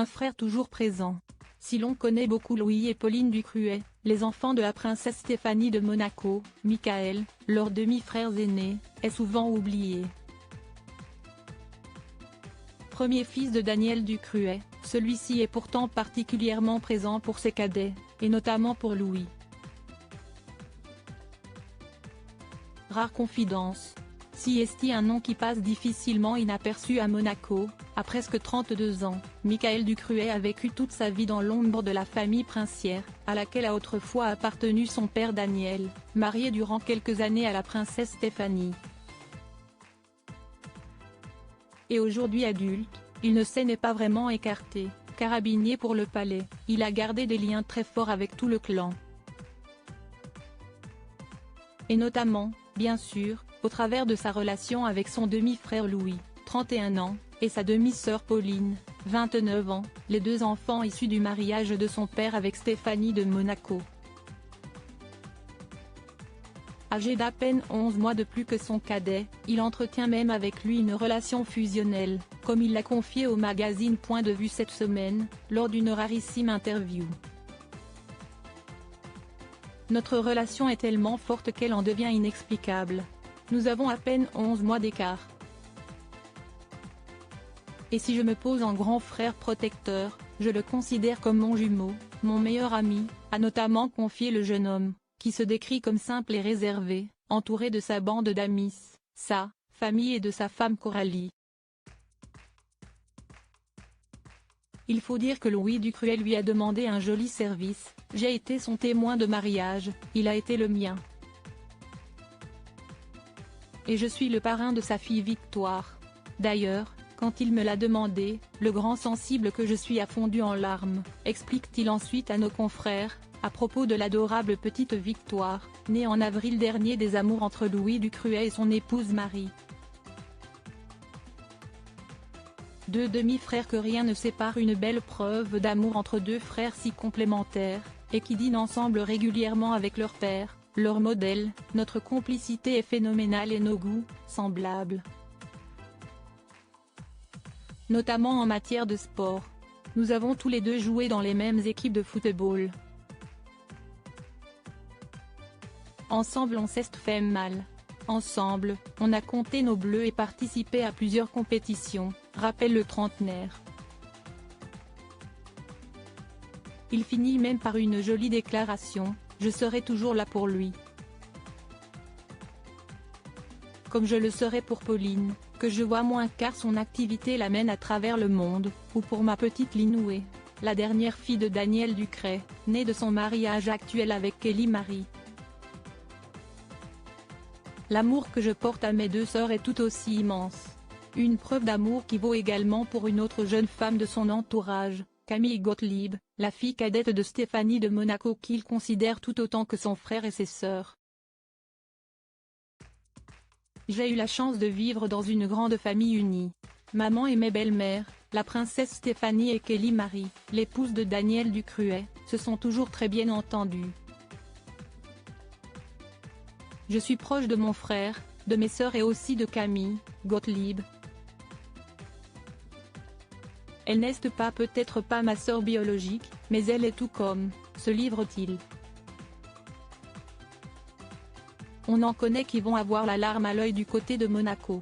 un frère toujours présent. Si l'on connaît beaucoup Louis et Pauline Ducruet, les enfants de la princesse Stéphanie de Monaco, Michael, leurs demi-frères aînés, est souvent oublié. Premier fils de Daniel Ducruet, celui-ci est pourtant particulièrement présent pour ses cadets, et notamment pour Louis. Rare confidence. Si est un nom qui passe difficilement inaperçu à Monaco, à presque 32 ans, Michael Ducruet a vécu toute sa vie dans l'ombre de la famille princière, à laquelle a autrefois appartenu son père Daniel, marié durant quelques années à la princesse Stéphanie. Et aujourd'hui adulte, il ne s'en est pas vraiment écarté, carabinier pour le palais, il a gardé des liens très forts avec tout le clan. Et notamment, bien sûr, au travers de sa relation avec son demi-frère Louis, 31 ans, et sa demi-sœur Pauline, 29 ans, les deux enfants issus du mariage de son père avec Stéphanie de Monaco. Âgé d'à peine 11 mois de plus que son cadet, il entretient même avec lui une relation fusionnelle, comme il l'a confié au magazine Point de Vue cette semaine, lors d'une rarissime interview. Notre relation est tellement forte qu'elle en devient inexplicable. Nous avons à peine 11 mois d'écart. Et si je me pose en grand frère protecteur, je le considère comme mon jumeau, mon meilleur ami, a notamment confié le jeune homme, qui se décrit comme simple et réservé, entouré de sa bande d'amis, sa famille et de sa femme Coralie. Il faut dire que Louis Ducruet lui a demandé un joli service, j'ai été son témoin de mariage, il a été le mien. Et je suis le parrain de sa fille Victoire. D'ailleurs, quand il me l'a demandé, le grand sensible que je suis a fondu en larmes, explique-t-il ensuite à nos confrères, à propos de l'adorable petite Victoire, née en avril dernier des amours entre Louis Ducruet et son épouse Marie. Deux demi-frères que rien ne sépare, une belle preuve d'amour entre deux frères si complémentaires, et qui dînent ensemble régulièrement avec leur père, leur modèle, notre complicité est phénoménale et nos goûts, semblables. Notamment en matière de sport. Nous avons tous les deux joué dans les mêmes équipes de football. Ensemble on s'est fait mal. Ensemble, on a compté nos bleus et participé à plusieurs compétitions, rappelle le trentenaire. Il finit même par une jolie déclaration, je serai toujours là pour lui. Comme je le serai pour Pauline, que je vois moins car son activité l'amène à travers le monde, ou pour ma petite Linoué, la dernière fille de Daniel Ducruet, née de son mariage actuel avec Kelly Marie. L'amour que je porte à mes deux sœurs est tout aussi immense. Une preuve d'amour qui vaut également pour une autre jeune femme de son entourage, Camille Gottlieb, la fille cadette de Stéphanie de Monaco qu'il considère tout autant que son frère et ses sœurs. J'ai eu la chance de vivre dans une grande famille unie. Maman et mes belles-mères, la princesse Stéphanie et Kelly Marie, l'épouse de Daniel Ducruet, se sont toujours très bien entendues. Je suis proche de mon frère, de mes sœurs et aussi de Camille Gottlieb. Elle n'est pas peut-être pas ma sœur biologique, mais elle est tout comme, se livre-t-il. On en connaît qui vont avoir la larme à l'œil du côté de Monaco.